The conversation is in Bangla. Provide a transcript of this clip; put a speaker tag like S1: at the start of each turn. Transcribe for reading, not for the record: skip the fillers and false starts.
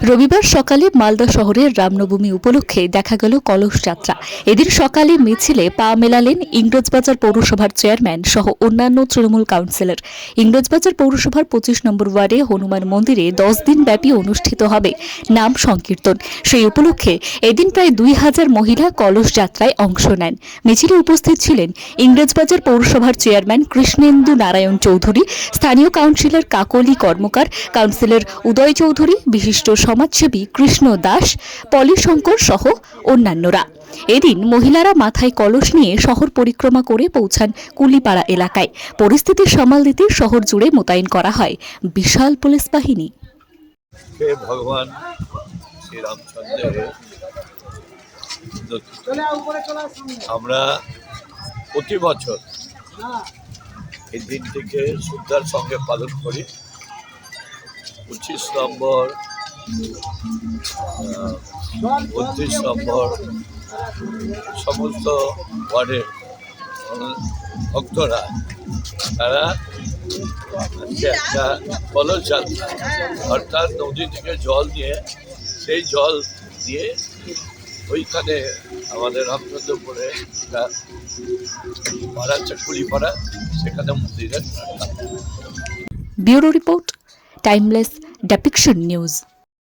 S1: রবিবার সকালে মালদা শহরের রামনবমী উপলক্ষে দেখা গেল কলস যাত্রা। এদিন সকালে মিছিলে পা মেলালেন ইংরেজবাজার পৌরসভার চেয়ারম্যান সহ অন্যান্য তৃণমূল কাউন্সিলর। ইংরেজবাজার পৌরসভার 25 নম্বর ওয়ার্ডে হনুমান মন্দিরে 10 দিন ব্যাপী অনুষ্ঠিত হবে নাম সংকীর্তন। সেই উপলক্ষে এদিন প্রায় 2000 মহিলা কলস যাত্রায় অংশ নেন। মিছিলে উপস্থিত ছিলেন ইংরেজবাজার পৌরসভার চেয়ারম্যান কৃষ্ণেন্দু নারায়ণ চৌধুরী, স্থানীয় কাউন্সিলর কাকলি কর্মকার, কাউন্সিলর উদয় চৌধুরী, বিশিষ্ট সমাজসেবী কৃষ্ণ দাস, পলি শঙ্কর সহ অন্যান্যরা। এদিন মহিলারা মাথায় কলস নিয়ে শহর পরিক্রমা করে পৌঁছান কুলিপাড়া এলাকায়। পরিস্থিতি সামাল দিতে শহর জুড়ে মোতায়েন করা হয় বিশাল পুলিশ বাহিনী।
S2: ভগবান শ্রীরামচন্দ্রের আমরা প্রতি বছর এই দিনটিকে শ্রদ্ধার সঙ্গে পালন করি। 25 নম্বর 32 নম্বর সমস্ত ওয়ার্ডের ভক্তরা তারা একটা কলস যাত্রা, অর্থাৎ নদী থেকে জল নিয়ে সেই জল দিয়ে ওইখানে আমাদের রামচন্দ্রপুরে একটা পাড়া আছে কুলিপাড়া, সেখানে মন্দিরের
S1: bureau report, timeless depiction news.